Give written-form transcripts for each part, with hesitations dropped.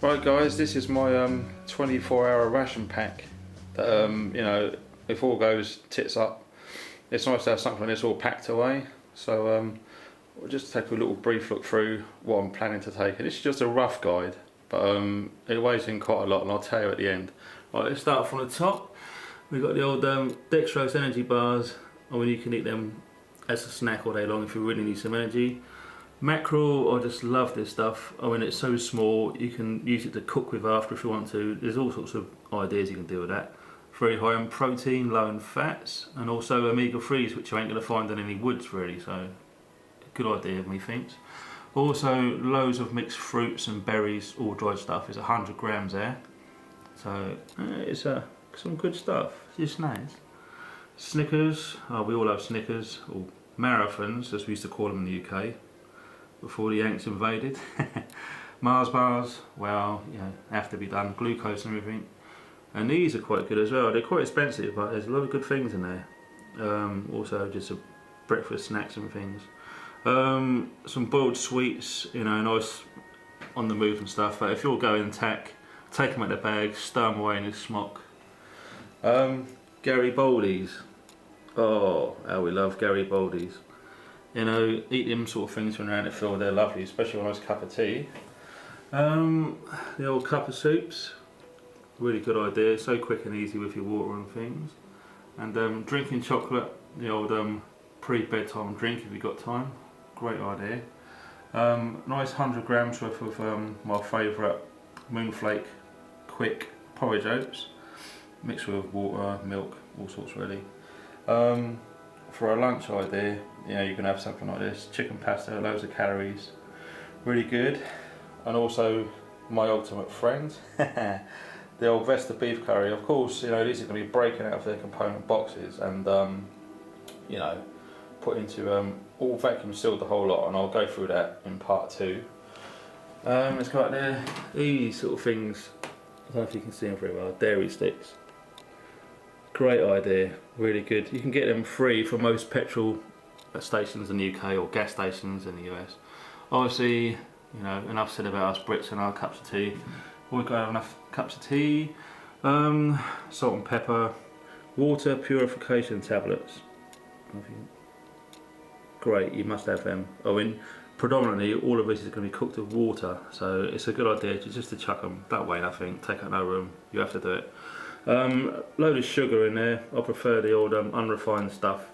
Right guys, this is my 24-hour ration pack that you know, if all goes tits up, it's nice to have something like this all packed away. So we'll just take a little brief look through what I'm planning to take. And this is just a rough guide, but it weighs in quite a lot, and I'll tell you at the end. Right, let's start from the top. We've got the old dextrose energy bars. I mean, you can eat them as a snack all day long if you really need some energy. Mackerel, I just love this stuff. I mean, it's so small, you can use it to cook with after if you want to. There's all sorts of ideas you can do with that. Very high in protein, low in fats, and also omega-3s, which you ain't going to find in any woods really, so good idea, methinks. Also, loads of mixed fruits and berries, all dried stuff. It's 100 grams there. So, it's some good stuff. It's just nice. Snickers, we all have Snickers, or marathons, as we used to call them in the UK. Before the Yanks invaded. Mars bars, well, you know, have to be done. Glucose and everything. And these are quite good as well. They're quite expensive, but there's a lot of good things in there. Also, just breakfast snacks and things. Some boiled sweets, you know, nice on the move and stuff. But if you're going tack, take them out of the bag, stow them away in your smock. Garibaldi's. Oh, how we love Garibaldi's. You know, eat them sort of things when they're out in the field, they're lovely, especially with a nice cup of tea. The old cup of soups, really good idea, so quick and easy with your water and things. And drinking chocolate, the old pre-bedtime drink if you've got time, great idea. Nice 100 grams worth of my favourite Moonflake quick porridge oats, mixed with water, milk, all sorts really. For a lunch idea, you know, you can have something like this, chicken pasta, loads of calories, really good. And also my ultimate friend, the old Vesta beef curry. Of course, you know, these are going to be breaking out of their component boxes and you know, put into all vacuum sealed, the whole lot, and I'll go through that in part 2. It's got there these sort of things, I don't know if you can see them very well, dairy sticks. Great idea, really good. You can get them free from most petrol stations in the UK or gas stations in the US. Obviously, you know, enough said about us Brits and our cups of tea. We've got to have enough cups of tea, salt and pepper, water purification tablets. Great, you must have them. I mean, predominantly all of this is going to be cooked with water, so it's a good idea just to chuck them. That way, nothing, take up no room, you have to do it. Load of sugar in there. I prefer the old unrefined stuff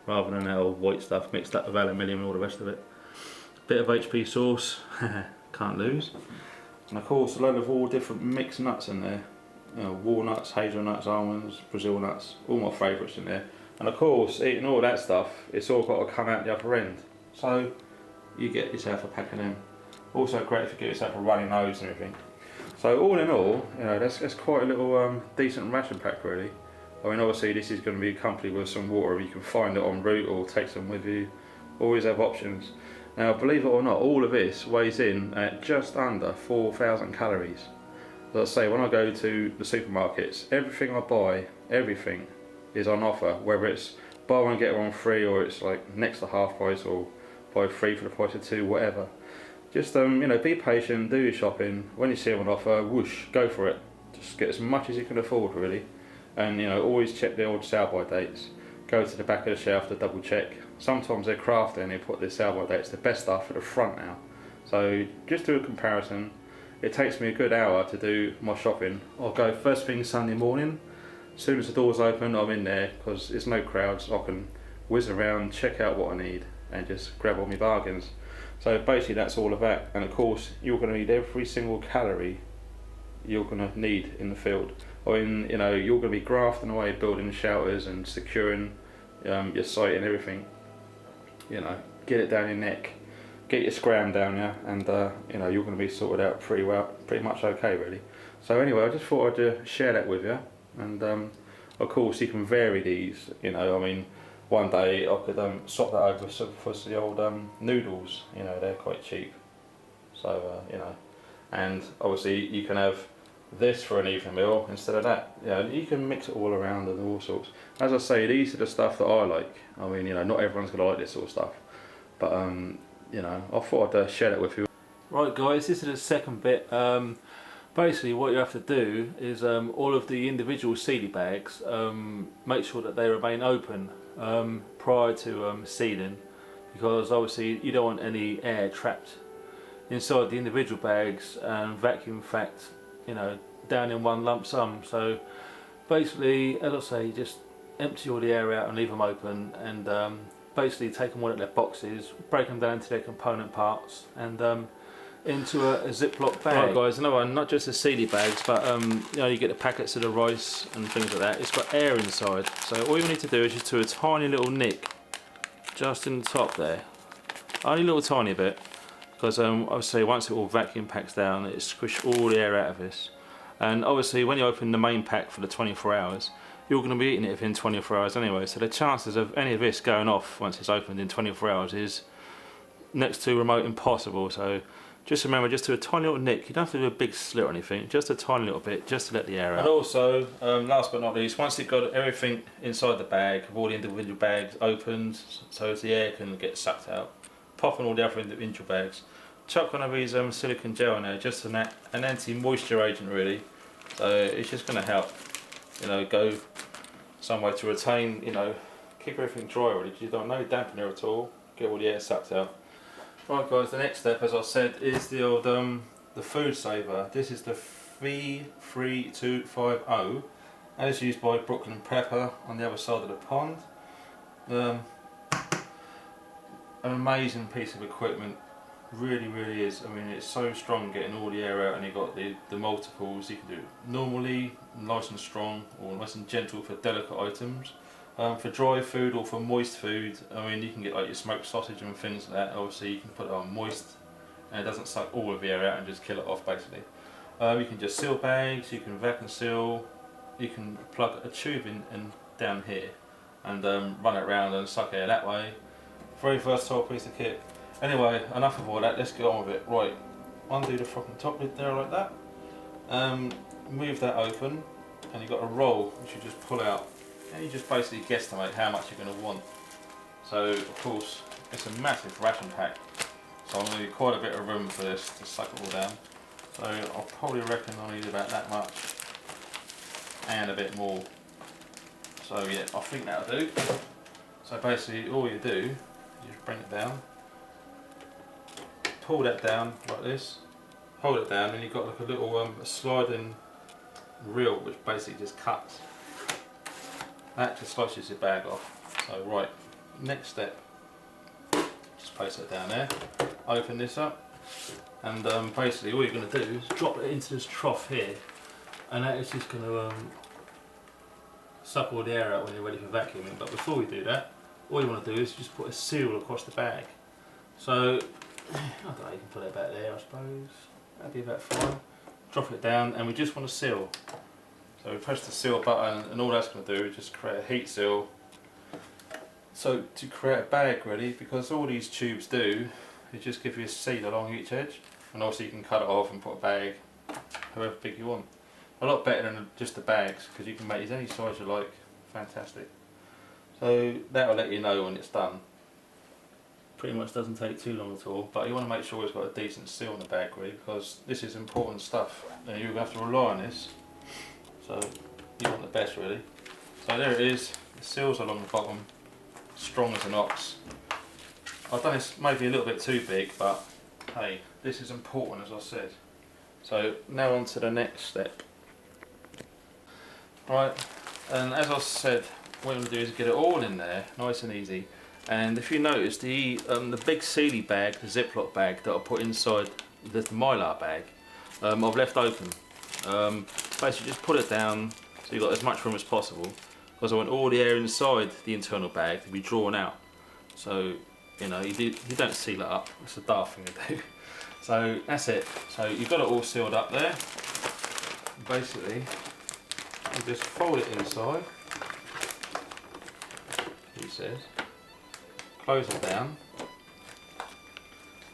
rather than that old white stuff mixed up with aluminium and all the rest of it. Bit of HP sauce, can't lose. And of course a load of all different mixed nuts in there. You know, walnuts, hazelnuts, almonds, Brazil nuts, all my favourites in there. And of course, eating all that stuff, it's all got to come out the upper end. So you get yourself a pack of them. Also great if you get yourself a runny nose and everything. So all in all, you know, that's quite a little decent ration pack really. I mean, obviously this is going to be accompanied with some water. You can find it en route or take some with you. Always have options. Now, believe it or not, all of this weighs in at just under 4,000 calories. As I say, when I go to the supermarkets, everything I buy, everything is on offer. Whether it's buy one get one free, or it's like next to half price, or buy 3 for the price of 2, whatever. Just you know, be patient, do your shopping. When you see them on offer, whoosh, go for it. Just get as much as you can afford, really. And you know, always check the old sell-by dates. Go to the back of the shelf to double check. Sometimes they're crafty and they put their sell-by dates, the best stuff at the front now. So just do a comparison. It takes me a good hour to do my shopping. I'll go first thing Sunday morning. As soon as the doors open, I'm in there because there's no crowds. I can whiz around, check out what I need, and just grab all my bargains. So basically that's all of that, and of course you're going to need every single calorie you're going to need in the field. I mean, you know, you're going to be grafting away, building shelters and securing your site and everything. You know, get it down your neck, get your scram down, yeah, and you know, you're going to be sorted out pretty much okay really. So anyway, I just thought I'd share that with you, and of course you can vary these, you know, I mean, one day I could swap that over for the old noodles, you know, they're quite cheap. So, you know, and obviously you can have this for an evening meal instead of that. You know, you can mix it all around and all sorts. As I say, these are the stuff that I like. I mean, you know, not everyone's going to like this sort of stuff. But, you know, I thought I'd share that with you. Right guys, this is the second bit. Basically what you have to do is all of the individual sealy bags, make sure that they remain open prior to sealing, because obviously you don't want any air trapped inside the individual bags and vacuum fact, you know, down in one lump sum. So basically, as I say, just empty all the air out and leave them open, and basically take them all out of their boxes, break them down into their component parts, and into a Ziploc bag. Right guys, another one, not just the sealy bags, but you know, you get the packets of the rice and things like that. It's got air inside, so all you need to do is just do a tiny little nick just in the top there, only a little tiny bit, because obviously once it all vacuum packs down, it squishes all the air out of this. And obviously when you open the main pack for the 24 hours, you're going to be eating it within 24 hours anyway, so the chances of any of this going off once it's opened in 24 hours is next to remote impossible. So just remember, just do a tiny little nick. You don't have to do a big slit or anything, just a tiny little bit, just to let the air out. And also, last but not least, once you've got everything inside the bag, all the individual bags opened, so the air can get sucked out, pop on all the other individual bags, chuck one of these silicone gel in there, just an anti-moisture agent really. So it's just going to help, you know, go some way to retain, you know, keep everything dry really, because you don't know dampener at all, get all the air sucked out. Right guys, the next step, as I said, is the old the food saver. This is the V3250, and it's used by Brooklyn Prepper on the other side of the pond. An amazing piece of equipment, really is. I mean, it's so strong getting all the air out, and you've got the multiples. You can do it normally, nice and strong, or nice and gentle for delicate items. For dry food or for moist food, I mean, you can get like your smoked sausage and things like that. Obviously you can put it on moist and it doesn't suck all of the air out and just kill it off basically. You can just seal bags, you can vacuum seal, you can plug a tube in down here and run it around and suck air that way. Very versatile piece of kit. Anyway, enough of all that, let's get on with it. Right, undo the fucking top lid there like that. Move that open, and you've got a roll which you just pull out. And you just basically guesstimate how much you're going to want. So of course it's a massive ration pack, so I'm going to need quite a bit of room for this to suck it all down. So I'll probably reckon I'll need about that much and a bit more. So yeah, I think that'll do. So basically all you do, you just bring it down, pull that down like this, hold it down, and you've got like a little a sliding reel which basically just cuts. That just slices your bag off. So right, next step, just place it down there, open this up, and basically all you're going to do is drop it into this trough here, and that is just going to suck all the air out when you're ready for vacuuming. But before we do that, all you want to do is just put a seal across the bag. So, I don't know, you can put it about there I suppose, that'd be about fine. Drop it down, and we just want to seal. So we press the seal button, and all that's going to do is just create a heat seal. So to create a bag ready, because all these tubes do is just give you a seal along each edge, and also you can cut it off and put a bag however big you want. A lot better than just the bags, because you can make it any size you like. Fantastic. So that will let you know when it's done. Pretty much doesn't take too long at all, but you want to make sure it's got a decent seal in the bag really, because this is important stuff and you're going to have to rely on this. So you want the best really. So there it is, the seal's along the bottom, strong as an ox. I've done this maybe a little bit too big, but hey, this is important as I said. So now on to the next step. Right, and as I said, what I'm going to do is get it all in there, nice and easy. And if you notice, the big sealy bag, the Ziploc bag that I put inside the Mylar bag, I've left open. Basically just put it down so you've got as much room as possible, because I want all the air inside the internal bag to be drawn out. So you know, you don't seal it up, it's a daft thing to do. So that's it. So you've got it all sealed up there. Basically you just fold it inside, he says, close it down,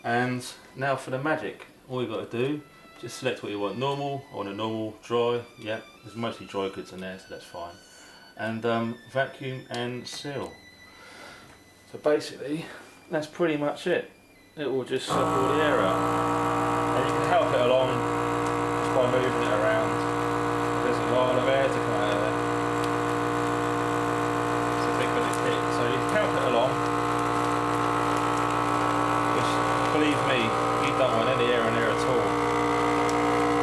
and now for the magic. All you've got to do, just select what you want. Normal, I want a normal, dry, yeah, there's mostly dry goods in there, so that's fine. And vacuum and seal. So basically, that's pretty much it. It will just suck all the air out. And you can help it along just by moving it around. There's a lot of air to come out of there. It's a big bit of kit, so you help it along. Which, believe me, you don't want any air in there at all.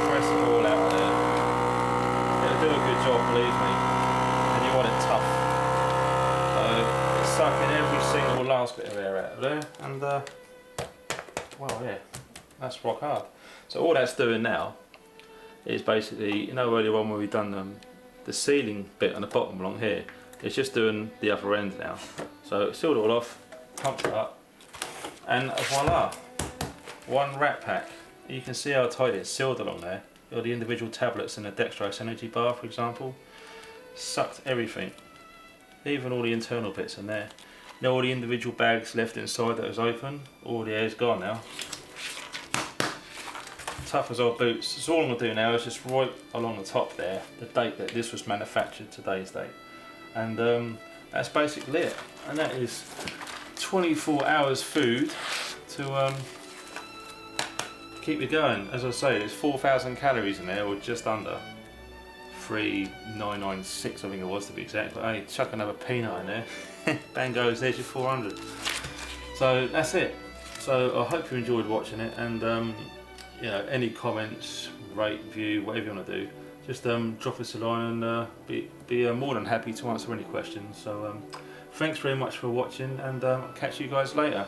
Press it all out of there. It'll do a good job, believe me. And you want it tough. So it's sucking every single last bit of air out of there, and well, yeah, that's rock hard. So all that's doing now is basically, you know, earlier on where we've done the sealing bit on the bottom along here, it's just doing the other end now. So sealed it all off, pumped it up, and voila, one rat pack. You can see how tight it's sealed along there. All the individual tablets in the dextrose energy bar, for example, sucked everything, even all the internal bits in there. You know, all the individual bags left inside that was open, all the air's gone now. Tough as old boots. So all I'm going to do now is just right along the top there, the date that this was manufactured, today's date. And that's basically it. And that is 24 hours food to keep you going. As I say, there's 4,000 calories in there, or just under. 3,996 I think it was to be exact, but hey, chuck another peanut in there, bang goes, there's your 400. So that's it. So I hope you enjoyed watching it, and you know, any comments, rate, review, whatever you want to do, just drop us a line, and be more than happy to answer any questions. So thanks very much for watching, and I'll catch you guys later.